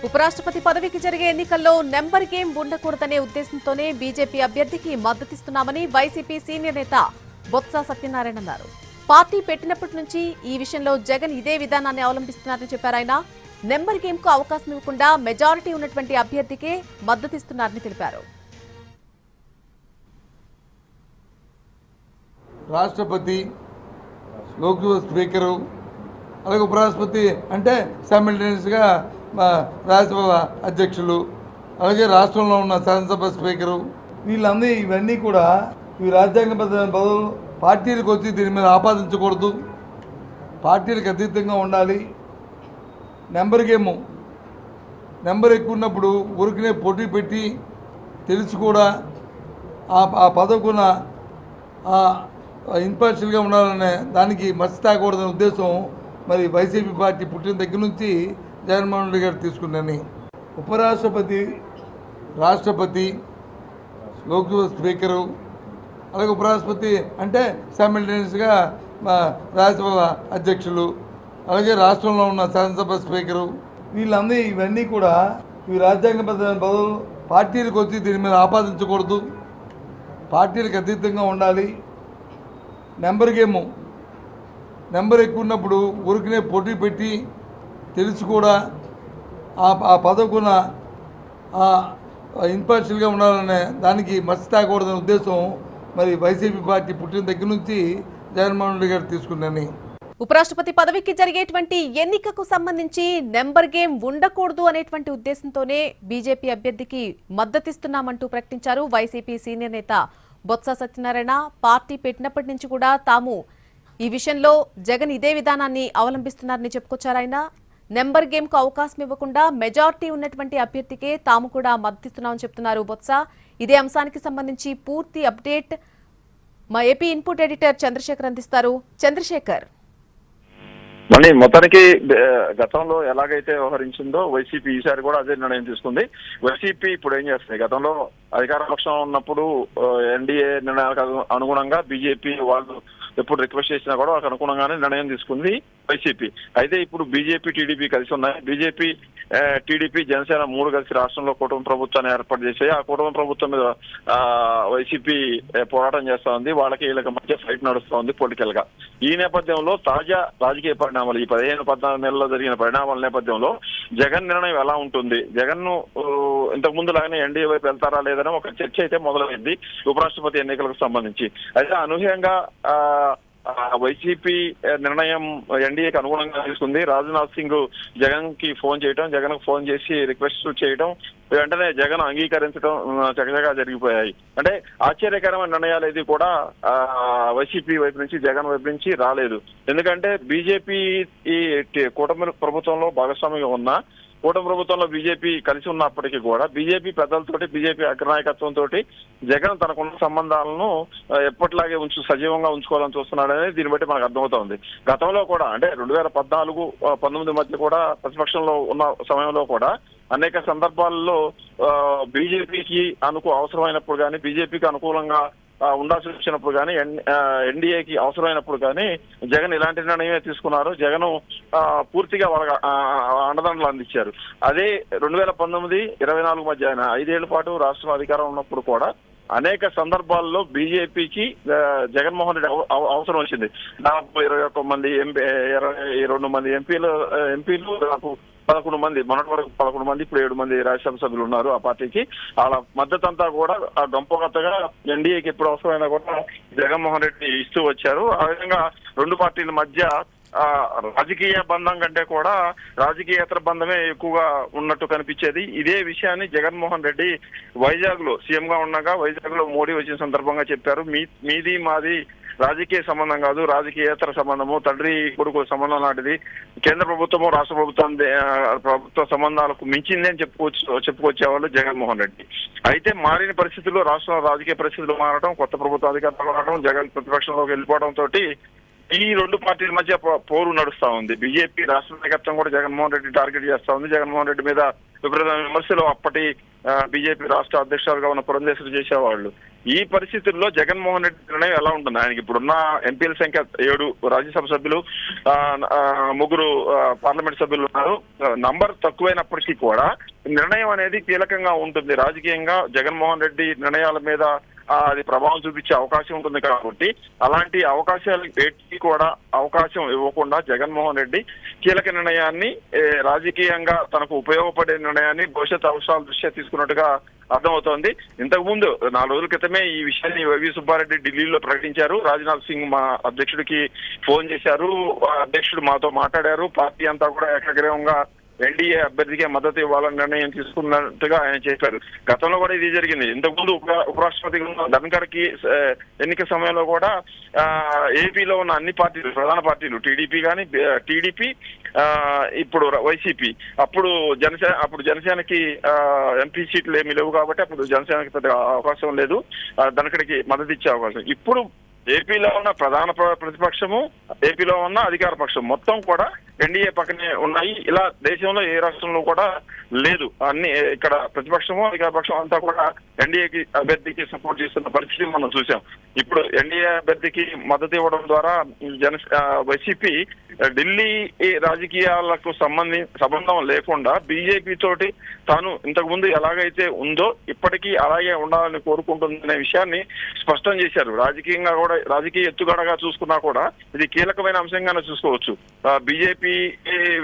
ఉపరాష్ట్రపతి పదవికి జరిగే ఎన్నికల్లో నెంబర్ గేమ్ ఉండకూడదనే ఉద్దేశంతోనే బీజేపీ అభ్యర్థికి మద్దతిస్తున్నామని వైసీపీ సీనియర్ నేత బొత్స సత్యనారాయణ అన్నారు. పార్టీ పెట్టినప్పటి నుంచి ఈ విషయంలో జగన్ ఇదే విధానాన్ని అవలంబిస్తున్నారని చెప్పారు. ఆయన నెంబర్ గేమ్ కు అవకాశం ఇవ్వకుండా మెజారిటీ ఉన్నటువంటి అభ్యర్థికే మద్దతిస్తున్నారని తెలిపారు. రాష్ట్రపతి, లోక్సభ స్పీకరు, అలాగే ఉపరాష్ట్రపతి అంటే సైమల్టేనియస్గా రాజ్యసభ అధ్యక్షులు, అలాగే రాష్ట్రంలో ఉన్న శాసనసభ స్పీకరు, వీళ్ళందరూ ఇవన్నీ కూడా ఇవి రాజ్యాంగబద్ధ పదవులు. పార్టీలకు వచ్చి దీని మీద ఆపాదించకూడదు, పార్టీలకు అతీతంగా ఉండాలి. నెంబర్ గేమ్, నెంబర్ ఎక్కువ ఉన్నప్పుడు ఊరికనే పోటీ పెట్టి తెలిసి కూడా ఆ పదవుకున్న ఇంపార్షియల్గా ఉండాలనే దానికి మచ్చ తాగకూడదనే ఉద్దేశం మరి వైసీపీ పార్టీ పుట్టిన దగ్గర నుంచి జగన్మోహన్ రెడ్డి గారు తీసుకున్నారని. ఉపరాష్ట్రపతి, రాష్ట్రపతి, లోక్సభ స్పీకరు, అలాగే ఉపరాష్ట్రపతి అంటే సైమల్టేనియస్గా రాజ్యసభ అధ్యక్షులు, అలాగే రాష్ట్రంలో ఉన్న శాసనసభ స్పీకరు, వీళ్ళందరూ ఇవన్నీ కూడా ఇవి రాజ్యాంగబద్ధ పదవులు. పార్టీలకు వచ్చి దీని మీద ఆపాదించకూడదు, పార్టీలకు అతీతంగా ఉండాలి. నెంబర్ గేమ్, నెంబర్ ఎక్కువ ఉన్నప్పుడు ఊరికనే పోటీ పెట్టి తెలిసి కూడా ఆ పదవుకున్న ఇంపార్షియల్గా ఉండాలనే దానికి మచ్చ తాగకూడదనే ఉద్దేశం మరి వైసీపీ పార్టీ పుట్టిన దగ్గర నుంచి జగన్మోహన్ రెడ్డి గారు తీసుకున్నారని. ఉపరాష్ట్రపతి పదవికి జరిగేటువంటి ఎన్నికకు సంబంధించి నెంబర్ గేమ్ ఉండకూడదు అనేటువంటి ఉద్దేశంతోనే బీజేపీ అభ్యర్థికి మద్దతిస్తున్నామంటూ ప్రకటించారు వైసీపీ సీనియర్ నేత బొత్స సత్యనారాయణ. పార్టీ పెట్టినప్పటి నుంచి కూడా తాము ఈ విషయంలో జగన్ ఇదే విధానాన్ని అవలంబిస్తున్నారని చెప్పుకొచ్చారు. ఆయన నెంబర్ గేమ్ కు అవకాశం ఇవ్వకుండా మెజారిటీ ఉన్నటువంటి అభ్యర్థికే తాము కూడా మద్దతిస్తున్నామని చెప్తున్నారు బొత్స. ఇదే అంశానికి సంబంధించి పూర్తి అప్డేట్ మా ఏపీ ఇన్పుట్ ఎడిటర్ చంద్రశేఖర్ అందిస్తారు. చంద్రశేఖర్, మళ్ళీ మొత్తానికి గతంలో ఎలాగైతే వ్యవహరించిందో వైసీపీ ఈసారి కూడా అదే నిర్ణయం తీసుకుంది. వైసీపీ ఇప్పుడు ఏం చేస్తుంది, గతంలో అధికార పక్షం ఉన్నప్పుడు ఎన్డీఏ నిర్ణయాలకు అనుగుణంగా బీజేపీ వాళ్ళు ఎప్పుడు రిక్వెస్ట్ చేసినా కూడా వాళ్ళకి అనుగుణంగానే నిర్ణయం తీసుకుంది వైసీపీ. అయితే ఇప్పుడు బీజేపీ, టీడీపీ కలిసి ఉన్నాయి. బీజేపీ, టీడీపీ, జనసేన మూడు కలిసి రాష్ట్రంలో కూటమి ప్రభుత్వాన్ని ఏర్పాటు చేసాయి. ఆ కూటమి ప్రభుత్వం మీద వైసీపీ పోరాటం చేస్తా ఉంది. వాళ్ళకి వీళ్ళకి మధ్య ఫైట్ నడుస్తూ ఉంది పొలిటికల్ గా. ఈ నేపథ్యంలో తాజా రాజకీయ పరిణామాలు, ఈ 15-14 నెలల్లో జరిగిన పరిణామాల నేపథ్యంలో జగన్ నిర్ణయం ఎలా ఉంటుంది, జగన్ ను ఇంతకు ముందు లాగానే ఎన్డీఏ వైపు వెళ్తారా లేదని ఒక చర్చ అయితే మొదలైంది ఉపరాష్ట్రపతి ఎన్నికలకు సంబంధించి. అయితే అనూహ్యంగా వైసీపీ నిర్ణయం ఎన్డీఏకి అనుగుణంగా తీసుకుంది. రాజ్నాథ్ సింగ్ జగన్ కి ఫోన్ చేయడం, జగన్ కు ఫోన్ చేసి రిక్వెస్ట్ చేయడం, వెంటనే జగన్ అంగీకరించడం చక్కగా జరిగిపోయాయి. అంటే ఆశ్చర్యకరమైన నిర్ణయాలు ఏది కూడా వైసీపీ వైపు నుంచి, జగన్ వైపు నుంచి రాలేదు. ఎందుకంటే బీజేపీ ఈ కూటమి ప్రభుత్వంలో భాగస్వామిగా ఉన్న కూటమి ప్రభుత్వంలో బీజేపీ కలిసి ఉన్నప్పటికీ కూడా బీజేపీ పెద్దలతోటి, బీజేపీ అగ్రనాయకత్వంతో జగన్ తనకున్న సంబంధాలను ఎప్పటిలాగే సజీవంగా ఉంచుకోవాలని చూస్తున్నాడనేది దీన్ని బట్టి మనకు అర్థమవుతోంది. గతంలో కూడా అంటే 2014-19 మధ్య కూడా ప్రతిపక్షంలో ఉన్న సమయంలో కూడా అనేక సందర్భాల్లో బీజేపీకి అవసరమైనప్పుడు కానీ, బీజేపీకి అనుకూలంగా ఉండాల్సి వచ్చినప్పుడు కానీ, ఎన్డీఏకి అవసరమైనప్పుడు కానీ జగన్ ఇలాంటి నిర్ణయమే తీసుకున్నారు. జగన్ పూర్తిగా వాళ్ళ అండదండలు అందించారు. అదే 2019-24 మధ్య ఆయన 5 ఏళ్ల పాటు రాష్ట్ర అధికారం ఉన్నప్పుడు కూడా అనేక సందర్భాల్లో బీజేపీకి జగన్మోహన్ రెడ్డి అవసరం వచ్చింది. దాదాపు 21 మంది 22 మంది ఎంపీలు దాదాపు 11 మంది, మొన్నటి వరకు 11 మంది, ఇప్పుడు 7 మంది రాజ్యసభ సభ్యులు ఉన్నారు ఆ పార్టీకి. వాళ్ళ మద్దతు అంతా కూడా గంపగత్తగా ఎన్డీఏకి ఎప్పుడు అవసరమైనా కూడా జగన్మోహన్ రెడ్డి ఇస్తూ వచ్చారు. ఆ విధంగా రెండు పార్టీల మధ్య రాజకీయ బంధం కంటే కూడా రాజకీయేతర బంధమే ఎక్కువగా ఉన్నట్టు కనిపించేది. ఇదే విషయాన్ని జగన్మోహన్ రెడ్డి వైజాగ్ లో సీఎం గా ఉండగా వైజాగ్ లో మోడీ వచ్చిన సందర్భంగా చెప్పారు. మీది మాది రాజకీయ సంబంధం కాదు, రాజకీయేతర సంబంధము, తండ్రి కొడుకు సంబంధం లాంటిది. కేంద్ర ప్రభుత్వము రాష్ట్ర ప్రభుత్వ సంబంధాలకు మించింది అని చెప్పుకొచ్చేవాళ్ళు జగన్మోహన్ రెడ్డి. అయితే మారిన పరిస్థితుల్లో రాష్ట్రంలో రాజకీయ పరిస్థితులు మారడం, కొత్త ప్రభుత్వ అధికారులు రావడం, జగన్ ప్రతిపక్షంలోకి వెళ్ళిపోవడం తోటి ఈ రెండు పార్టీల మధ్య పోరు నడుస్తా ఉంది. బీజేపీ రాష్ట్ర నాయకత్వం కూడా జగన్మోహన్ రెడ్డి టార్గెట్ చేస్తా ఉంది. జగన్మోహన్ రెడ్డి మీద విపరీతమైన విమర్శలు అప్పటి బీజేపీ రాష్ట్ర అధ్యక్షులుగా ఉన్న పురంధేశ్వరి చేసేవాళ్ళు. ఈ పరిస్థితుల్లో జగన్మోహన్ రెడ్డి నిర్ణయం ఎలా ఉంటుంది? ఆయనకి ఇప్పుడున్న ఎంపీల సంఖ్య 7 రాజ్యసభ సభ్యులు, 3 పార్లమెంట్ సభ్యులు ఉన్నారు. నంబర్ తక్కువైనప్పటికీ కూడా నిర్ణయం అనేది కీలకంగా ఉంటుంది. రాజకీయంగా జగన్మోహన్ రెడ్డి నిర్ణయాల మీద అది ప్రభావం చూపించే అవకాశం ఉంటుంది కాబట్టి అలాంటి అవకాశాలు వేటికి కూడా అవకాశం ఇవ్వకుండా జగన్మోహన్ రెడ్డి కీలక నిర్ణయాన్ని, రాజకీయంగా తనకు ఉపయోగపడే నిర్ణయాన్ని భవిష్యత్ అవసరాల దృష్ట్యా తీసుకున్నట్టుగా అర్థమవుతోంది. ఇంతకు ముందు 4 రోజుల క్రితమే ఈ విషయాన్ని వైవి సుబ్బారెడ్డి ఢిల్లీలో ప్రకటించారు. రాజ్నాథ్ సింగ్ మా అధ్యక్షుడికి ఫోన్ చేశారు, అధ్యక్షుడు మాతో మాట్లాడారు. పార్టీ అంతా కూడా ఏకగ్రీవంగా ఎన్డీఏ అభ్యర్థికే మద్దతు ఇవ్వాలని నిర్ణయం తీసుకున్నట్టుగా ఆయన చెప్పారు. గతంలో కూడా ఇది జరిగింది. ఇంతకుముందు ఉపరాష్ట్రపతి ధన్కర్కి ఎన్నిక సమయంలో కూడా ఏపీలో ఉన్న అన్ని పార్టీలు, ప్రధాన పార్టీలు టీడీపీ ఇప్పుడు వైసీపీ, అప్పుడు జనసేనకి ఎంపీ సీట్లు ఏమీ లేవు కాబట్టి అప్పుడు జనసేనకి పెద్ద అవకాశం లేదు ధన్కర్కి మద్దతు ఇచ్చే అవకాశం. ఇప్పుడు ఏపీలో ఉన్న ప్రధాన ప్రతిపక్షము, ఏపీలో ఉన్న అధికార పక్షం మొత్తం కూడా ఎన్డీఏ పక్కనే ఉన్నాయి. ఇలా దేశంలో ఏ రాష్ట్రంలో కూడా లేదు. అన్ని ఇక్కడ ప్రతిపక్షము అధికార పక్షం అంతా కూడా ఎన్డీఏకి అభ్యర్థికి సపోర్ట్ చేస్తున్న పరిస్థితి మనం చూసాం. ఇప్పుడు ఎన్డీఏ అభ్యర్థికి మద్దతు ఇవ్వడం ద్వారా వైసీపీ ఢిల్లీ రాజకీయాలకు సంబంధం లేకుండా బీజేపీ తోటి తాను ఇంతకు ముందు ఎలాగైతే ఉందో ఇప్పటికీ అలాగే ఉండాలని కోరుకుంటుందనే విషయాన్ని స్పష్టం చేశారు. రాజకీయంగా కూడా, రాజకీయ ఎత్తుగడగా చూసుకున్నా కూడా ఇది కీలకమైన అంశంగానే చూసుకోవచ్చు. బీజేపీ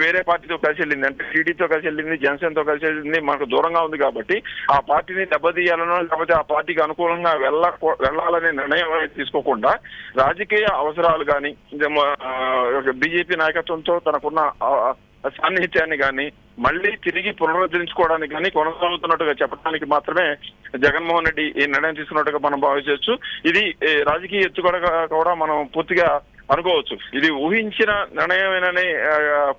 వేరే పార్టీతో కలిసి వెళ్ళింది, అంటే టీడీతో కలిసి వెళ్ళింది, జనసేనతో కలిసి వెళ్ళింది, మనకు దూరంగా ఉంది కాబట్టి ఆ పార్టీని దెబ్బతీయాలనో లేకపోతే ఆ పార్టీకి అనుకూలంగా వెళ్ళాలనే నిర్ణయం తీసుకోకుండా రాజకీయ అవసరాలు కానీ బీజేపీ నాయకత్వంతో తనకున్న సాన్నిహిత్యాన్ని కానీ మళ్ళీ తిరిగి పునరుద్ధరించుకోవడానికి కానీ కొనసాగుతున్నట్టుగా చెప్పడానికి మాత్రమే జగన్మోహన్ రెడ్డి ఈ నిర్ణయం తీసుకున్నట్టుగా మనం భావించవచ్చు. ఇది రాజకీయ ఎత్తుగడగా కూడా మనం పూర్తిగా అనుకోవచ్చు. ఇది ఊహించిన నిర్ణయమేనని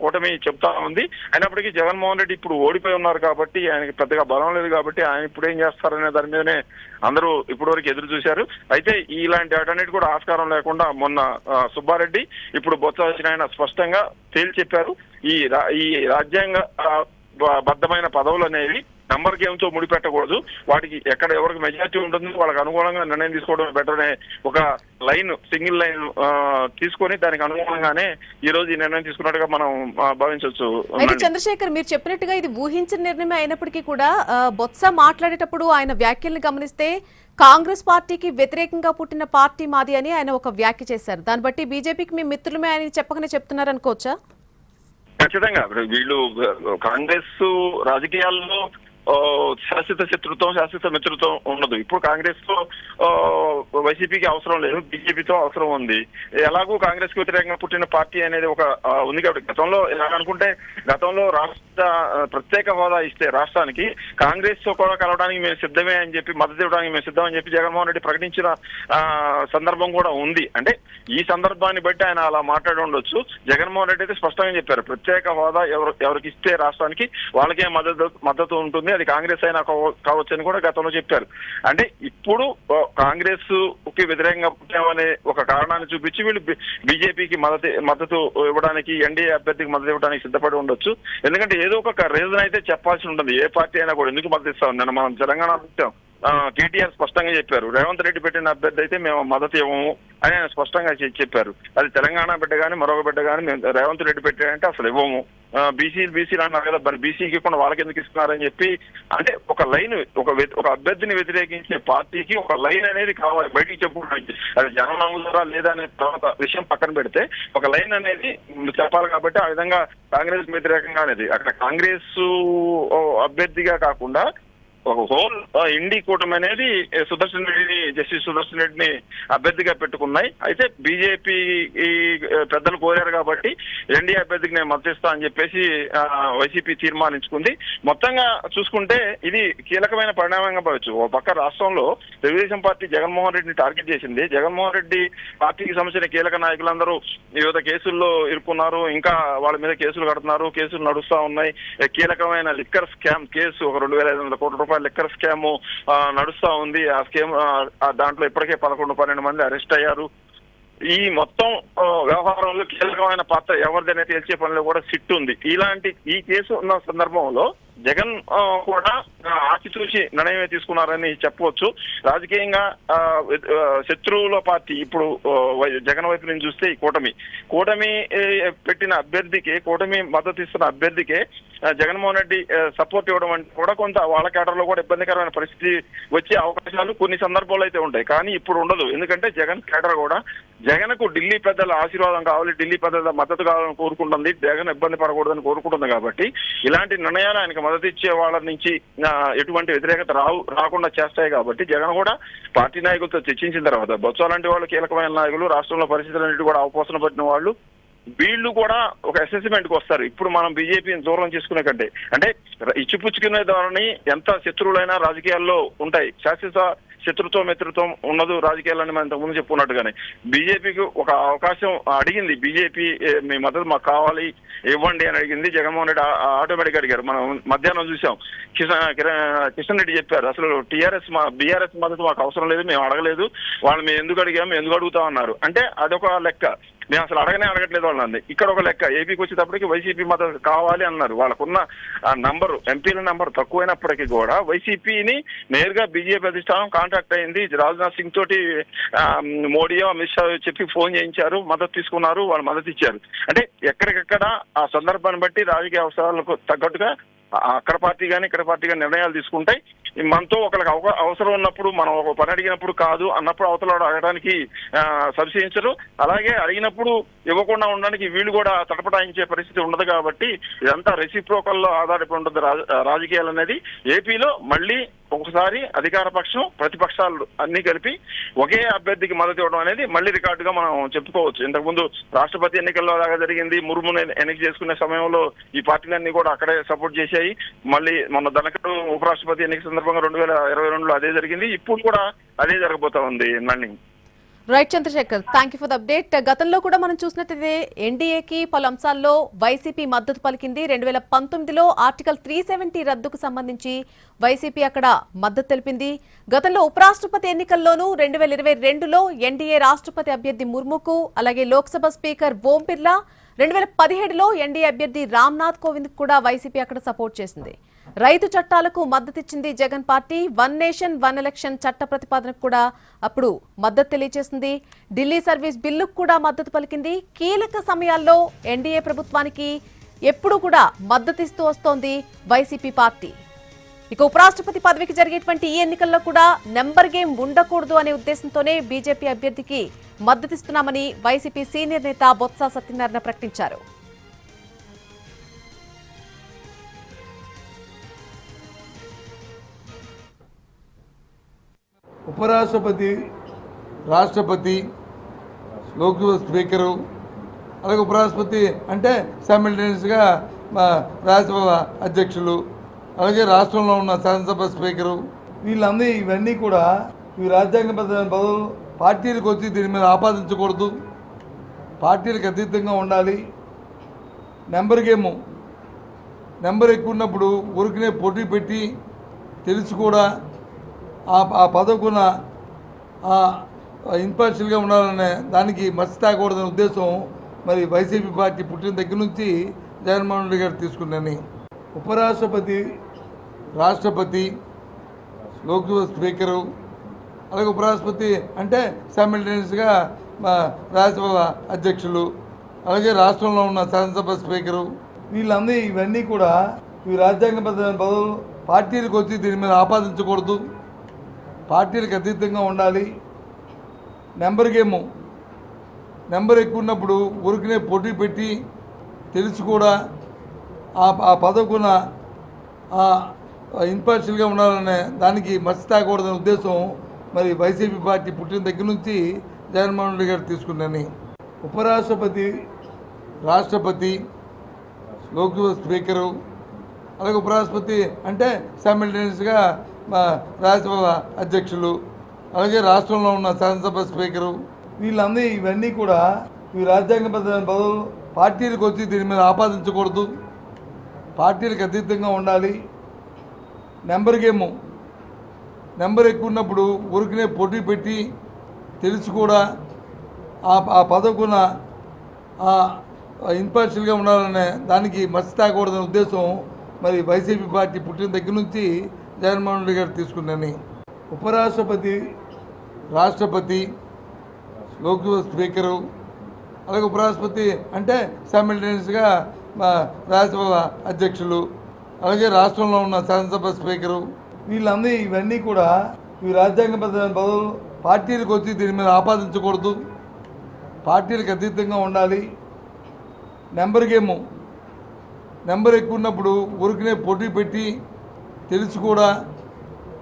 కూటమి చెప్తా ఉంది. అయినప్పటికీ జగన్మోహన్ రెడ్డి ఇప్పుడు ఓడిపోయి ఉన్నారు కాబట్టి ఆయనకి పెద్దగా బలం లేదు కాబట్టి ఆయన ఇప్పుడు ఏం చేస్తారనే దాని మీదనే అందరూ ఇప్పటివరకు ఎదురు చూశారు. అయితే ఇలాంటి వాటన్నిటి కూడా ఆస్కారం లేకుండా మొన్న సుబ్బారెడ్డి, ఇప్పుడు బొత్స సత్యనారాయణ స్పష్టంగా తేల్చి చెప్పారు. ఈ రాజ్యాంగ బద్దమైన పదవులు అనేవి నంబర్ గేమ్ తో ముడిపెట్టకూడదు. వాటికి ఎక్కడ ఎవరికి మెజారిటీ ఉంటుంది వాళ్ళకి అనుగుణంగా నిర్ణయం తీసుకోవడం బెటర్ అనే ఒక లైన్, సింగిల్ లైన్ తీసుకొని దానికి అనుగుణంగానే ఈ రోజు ఈ నిర్ణయం తీసుకున్నట్టుగా మనం భావించవచ్చు. అయితే చంద్రశేఖర్, మీరు చెప్పినట్టుగా ఇది ఊహించిన నిర్ణయం అయినప్పటికీ కూడా బొత్స మాట్లాడేటప్పుడు ఆయన వ్యాఖ్యల్ని గమనిస్తే కాంగ్రెస్ పార్టీకి వ్యతిరేకంగా పుట్టిన పార్టీ మాది అని ఆయన ఒక వ్యాఖ్య చేశారు. దాన్ని బట్టి బీజేపీకి మీ మిత్రులమే ఆయన చెప్పకనే చెప్తున్నారు అనుకోవచ్చా? ఖచ్చితంగా వీళ్ళు కాంగ్రెస్ రాజకీయాల్లో శాశ్వత శత్రుత్వం, శాశ్వత మిత్రుత్వం ఉండదు. ఇప్పుడు కాంగ్రెస్ తో వైసీపీకి అవసరం లేదు, బీజేపీతో అవసరం ఉంది. ఎలాగూ కాంగ్రెస్ కి వ్యతిరేకంగా పుట్టిన పార్టీ అనేది ఒక ఉంది కాబట్టి గతంలో ఎలాగనుకుంటే గతంలో రాష్ట్ర ప్రత్యేక హోదా ఇస్తే రాష్ట్రానికి కాంగ్రెస్ తో కూడా కలవడానికి మేము సిద్ధమే అని చెప్పి, మద్దతు ఇవ్వడానికి మేము సిద్ధమని చెప్పి జగన్మోహన్ రెడ్డి ప్రకటించిన సందర్భం కూడా ఉంది. అంటే ఈ సందర్భాన్ని బట్టి ఆయన అలా మాట్లాడి ఉండొచ్చు. జగన్మోహన్ రెడ్డి అయితే స్పష్టంగా చెప్పారు, ప్రత్యేక హోదా ఎవరికి ఇస్తే రాష్ట్రానికి వాళ్ళకే మద్దతు ఉంటుంది, అది కాంగ్రెస్ అయినా కావచ్చు అని కూడా గతంలో చెప్పారు. అంటే ఇప్పుడు కాంగ్రెస్ కి వ్యతిరేకంగా పుట్టామనే ఒక కారణాన్ని చూపించి వీళ్ళు బీజేపీకి మద్దతు ఇవ్వడానికి, ఎన్డీఏ అభ్యర్థికి మద్దతు ఇవ్వడానికి సిద్ధపడి ఉండొచ్చు. ఎందుకంటే ఏదో ఒక రీజన్ అయితే చెప్పాల్సి ఉంటుంది. ఏ పార్టీ అయినా కూడా ఎందుకు మద్దతు ఇస్తాం. నిన్న మనం తెలంగాణ చూసాం, కేటీఆర్ స్పష్టంగా చెప్పారు, రేవంత్ రెడ్డి పెట్టిన అభ్యర్థి అయితే మేము మద్దతు ఇవ్వము అని ఆయన స్పష్టంగా చెప్పారు. అది తెలంగాణ బిడ్డ కానీ మరొక బిడ్డ కానీ మేము రేవంత్ రెడ్డి పెట్టారంటే అసలు ఇవ్వము. బీసీలు అన్నారు కదా, మరి బీసీకి కూడా వాళ్ళకి ఎందుకు ఇస్తున్నారని చెప్పి, అంటే ఒక లైన్, ఒక అభ్యర్థిని వ్యతిరేకించే పార్టీకి ఒక లైన్ అనేది కావాలి బయటికి చెప్పుకోవడానికి. అది జనం నమ్ముతారా లేదా అనే తర్వాత విషయం పక్కన పెడితే ఒక లైన్ అనేది చెప్పాలి. కాబట్టి ఆ విధంగా కాంగ్రెస్ వ్యతిరేకంగా అనేది అక్కడ కాంగ్రెస్ అభ్యర్థిగా కాకుండా ఒక హోల్ ఇండి కూటమి అనేది జస్టిస్ సుదర్శన్ రెడ్డిని అభ్యర్థిగా పెట్టుకున్నాయి. అయితే బీజేపీ పెద్దలు కోరారు కాబట్టి ఎన్డీఏ అభ్యర్థికి నేను మద్దతు ఇస్తా అని చెప్పేసి వైసీపీ తీర్మానించుకుంది. మొత్తంగా చూసుకుంటే ఇది కీలకమైన పరిణామంగా భావించు. ఒక పక్క రాష్ట్రంలో తెలుగుదేశం పార్టీ జగన్మోహన్ రెడ్డిని టార్గెట్ చేసింది. జగన్మోహన్ రెడ్డి పార్టీకి సంబంధించిన కీలక నాయకులందరూ వివిధ కేసుల్లో ఇరుక్కున్నారు, ఇంకా వాళ్ళ మీద కేసులు కడుతున్నారు, కేసులు నడుస్తా ఉన్నాయి. కీలకమైన లిక్కర్ స్కామ్ కేసు, ఒక 2,500 కోట్ల రూపాయల లిక్కర్ స్కామ్ నడుస్తా ఉంది. ఆ స్కామ్ దాంట్లో ఇప్పటికే 11-12 మంది అరెస్ట్ అయ్యారు. ఈ మొత్తం వ్యవహారంలో కీలకమైన పాత్ర ఎవరిదైనా తేల్చే పనిలో కూడా సిట్ ఉంది. ఈ కేసు ఉన్న సందర్భంలో జగన్ కూడా ఆచితూచి నిర్ణయమే తీసుకున్నారని చెప్పవచ్చు. రాజకీయంగా శత్రువుల పార్టీ ఇప్పుడు జగన్ వైపు నుంచి చూస్తే ఈ కూటమి పెట్టిన అభ్యర్థికి, కూటమి మద్దతు ఇస్తున్న అభ్యర్థికే జగన్మోహన్ రెడ్డి సపోర్ట్ ఇవ్వడం అంటే కూడా కొంత వాళ్ళ కేడర్లో కూడా ఇబ్బందికరమైన పరిస్థితి వచ్చే అవకాశాలు కొన్ని సందర్భాల్లో అయితే ఉంటాయి. కానీ ఇప్పుడు ఉండదు. ఎందుకంటే జగన్ కేడర్ కూడా జగన్కు ఢిల్లీ పెద్దల ఆశీర్వాదం కావాలి, ఢిల్లీ పెద్దల మద్దతు కావాలని కోరుకుంటుంది, జగన్ ఇబ్బంది పడకూడదని కోరుకుంటుంది. కాబట్టి ఇలాంటి నిర్ణయాలు ఆయనకు మద్దతు ఇచ్చే వాళ్ళ నుంచి ఎటువంటి వ్యతిరేకత రాకుండా చేస్తాయి. కాబట్టి జగన్ కూడా పార్టీ నాయకులతో చర్చించిన తర్వాత బొత్స లాంటి వాళ్ళు కీలకమైన నాయకులు, రాష్ట్రంలో పరిస్థితులన్నిటి కూడా అవపోసన పట్టిన వాళ్ళు, వీళ్ళు కూడా ఒక అసెస్మెంట్ కి వస్తారు. ఇప్పుడు మనం బీజేపీని దూరం చేసుకునే కంటే, అంటే ఇచ్చిపుచ్చుకునే ధోరణి ఎంత శత్రువులైనా రాజకీయాల్లో ఉంటాయి. శాశ్వత శత్రుత్వం మిత్రుత్వం ఉండదు రాజకీయాలని మనం ఇంతకుముందు చెప్పుకున్నట్టుగానే బీజేపీకి ఒక అవకాశం అడిగింది. బీజేపీ మీ మద్దతు మాకు కావాలి ఇవ్వండి అని అడిగింది. జగన్మోహన్ రెడ్డి ఆటోమేటిక్ అడిగారు. మనం మధ్యాహ్నం చూసాం, కిషన్ రెడ్డి చెప్పారు అసలు బీఆర్ఎస్ మద్దతు మాకు అవసరం లేదు, మేము అడగలేదు, వాళ్ళు మేము ఎందుకు అడిగాము, మేము ఎందుకు అడుగుతాం అన్నారు. అంటే అదొక లెక్క. మేము అసలు అడగట్లేదు వాళ్ళని. ఇక్కడ ఒక లెక్క, ఏపీకి వచ్చేటప్పటికి వైసీపీ మద్దతు కావాలి అన్నారు. వాళ్ళకున్న నంబరు, ఎంపీల నంబర్ తక్కువైనప్పటికీ కూడా వైసీపీని నేరుగా బీజేపీ అధిష్టానం కాంటాక్ట్ అయింది. రాజ్నాథ్ సింగ్ తోటి మోడీ, అమిత్ షా చెప్పి ఫోన్ చేయించారు, మద్దతు తీసుకున్నారు, వాళ్ళు మద్దతు ఇచ్చారు. అంటే ఎక్కడికెక్కడ ఆ సందర్భాన్ని బట్టి రాజకీయ అవసరాలకు తగ్గట్టుగా అక్కడ పార్టీ కానీ ఇక్కడ పార్టీ కానీ నిర్ణయాలు తీసుకుంటాయి. మనతో ఒకరికి అవసరం ఉన్నప్పుడు, మనం ఒక పని అడిగినప్పుడు కాదు అన్నప్పుడు అవతల అడగడానికి సబ్సిడించరు. అలాగే అడిగినప్పుడు ఇవ్వకుండా ఉండడానికి వీళ్ళు కూడా తటపటాయించే పరిస్థితి ఉండదు. కాబట్టి ఇదంతా రెసిప్రోకల్లో ఆధారపడి ఉంటుంది రాజకీయాలు అనేది. ఏపీలో మళ్ళీ ఒకసారి అధికార పక్షం, ప్రతిపక్షాలు అన్ని కలిపి ఒకే అభ్యర్థికి మద్దతు ఇవ్వడం అనేది మళ్ళీ రికార్డుగా మనం చెప్పుకోవచ్చు. ఇంతకుముందు రాష్ట్రపతి ఎన్నికల్లో లాగా జరిగింది. ముర్మును ఎన్నిక చేసుకునే సమయంలో ఈ పార్టీలన్నీ కూడా అక్కడే సపోర్ట్ చేశాయి. మళ్ళీ మొన్న ధనకడు ఉపరాష్ట్రపతి ఎన్నిక సందర్భంగా 2022లో అదే జరిగింది. ఇప్పుడు కూడా అదే జరగబోతా ఉంది. మళ్ళీ right Chandrashekhar, thank you for the update. గతంలో కూడా మనం చూసినట్లయితే ఎన్డీఏకి పలు అంశాల్లో వైసీపీ మద్దతు పలికింది. 2019లో ఆర్టికల్ 370 రద్దుకు సంబంధించి వైసీపీ అక్కడ మద్దతు తెలిపింది. గతంలో ఉపరాష్ట్రపతి ఎన్నికల్లోనూ 2022లో ఎన్డీఏ రాష్ట్రపతి అభ్యర్థి ముర్ముకు, అలాగే లోక్సభ స్పీకర్ ఓం బిర్లా, 2017లో ఎన్డీఏ అభ్యర్థి రామ్నాథ్ కోవింద్ కూడా వైసీపీ అక్కడ సపోర్ట్ చేసింది. రైతు చట్టాలకు మద్దతిచ్చింది జగన్ పార్టీ. వన్ నేషన్ వన్ ఎలక్షన్ చట్ట ప్రతిపాదనకు కూడా అప్పుడు మద్దతు తెలియజేసింది. ఢిల్లీ సర్వీస్ బిల్లుకు కూడా మద్దతు పలికింది. కీలక సమయాల్లో ఎన్డీఏ ప్రభుత్వానికి ఎప్పుడు కూడా మద్దతిస్తూ వస్తోంది వైసీపీ పార్టీ. ఇక ఉపరాష్ట్రపతి పదవికి జరిగేటువంటి ఈ ఎన్నికల్లో కూడా నెంబర్ గేమ్ ఉండకూడదు అనే ఉద్దేశంతోనే బీజేపీ అభ్యర్థికి మద్దతిస్తున్నామని వైసీపీ సీనియర్ నేత బొత్స సత్యనారాయణ ప్రకటించారు. ఉపరాష్ట్రపతి, రాష్ట్రపతి, లోక్సభ స్పీకరు, అలాగే ఉపరాష్ట్రపతి అంటే సైమల్టేనియస్గా రాజ్యసభ అధ్యక్షులు, అలాగే రాష్ట్రంలో ఉన్న శాసనసభ స్పీకరు, వీళ్ళందరూ ఇవన్నీ కూడా ఈ రాజ్యాంగబద్ధ పదవులు పార్టీలకు వచ్చి దీని మీద ఆపాదించకూడదు, పార్టీలకు అతీతంగా ఉండాలి. నెంబర్ గేము, నెంబర్ ఎక్కువ ఉన్నప్పుడు ఊరికనే పోటీ పెట్టి తెలిసి కూడా ఆ పదవుకున్న ఇంపార్షియల్గా ఉండాలనే దానికి మచ్చ తాగకూడదనే ఉద్దేశం మరి వైసీపీ పార్టీ పుట్టిన దగ్గర నుంచి జగన్మోహన్ రెడ్డి గారు తీసుకున్నాను. ఉపరాష్ట్రపతి, రాష్ట్రపతి, లోక్సభ స్పీకరు, అలాగే ఉపరాష్ట్రపతి అంటే సైమల్టేనియస్గా రాజ్యసభ అధ్యక్షులు, అలాగే రాష్ట్రంలో ఉన్న శాసనసభ స్పీకరు, వీళ్ళందరూ ఇవన్నీ కూడా ఈ రాజ్యాంగబద్ధ పదవులు పార్టీలకు వచ్చి దీని మీద ఆపాదించకూడదు, పార్టీలకు అతీతంగా ఉండాలి. నెంబర్ గేము, నెంబర్ ఎక్కువ ఉన్నప్పుడు ఊరికనే పోటీ పెట్టి తెలిసి కూడా ఆ పదవుకున్న ఇంపార్షియల్గా ఉండాలనే దానికి మచ్చ తాగకూడదనే ఉద్దేశం మరి వైసీపీ పార్టీ పుట్టిన దగ్గర నుంచి జగన్మోహన్ రెడ్డి గారు తీసుకున్నాను. ఉపరాష్ట్రపతి, రాష్ట్రపతి, లోక్సభ స్పీకరు, అలాగే ఉపరాష్ట్రపతి అంటే సైమల్టేనియస్గా రాజ్యసభ అధ్యక్షులు, అలాగే రాష్ట్రంలో ఉన్న శాసనసభ స్పీకరు, వీళ్ళందరూ ఇవన్నీ కూడా ఈ రాజ్యాంగబద్ధ పదవులు పార్టీలకు వచ్చి దీని మీద ఆపాదించకూడదు, పార్టీలకు అతీతంగా ఉండాలి. నెంబర్ గేము, నెంబర్ ఎక్కువ ఉన్నప్పుడు ఊరికనే పోటీ పెట్టి తెలిసి కూడా ఆ పదవుకున్న ఇంపార్షియల్గా ఉండాలనే దానికి మచ్చ తాగకూడదనే ఉద్దేశం మరి వైసీపీ పార్టీ పుట్టిన దగ్గర నుంచి జగన్మోహన్ రెడ్డి గారు తీసుకున్నాను. ఉపరాష్ట్రపతి, రాష్ట్రపతి, లోక్సభ స్పీకరు, అలాగే ఉపరాష్ట్రపతి అంటే సైమల్టేనియస్గా రాజ్యసభ అధ్యక్షులు, అలాగే రాష్ట్రంలో ఉన్న శాసనసభ స్పీకరు, వీళ్ళందరూ ఇవన్నీ కూడా ఈ రాజ్యాంగబద్ధమైన పదవులు పార్టీలకు వచ్చి దీని మీద ఆపాదించకూడదు, పార్టీలకు అతీతంగా ఉండాలి. నెంబర్ ఎక్కువ ఉన్నప్పుడు ఊరికనే పోటీ పెట్టి తెలిసి కూడా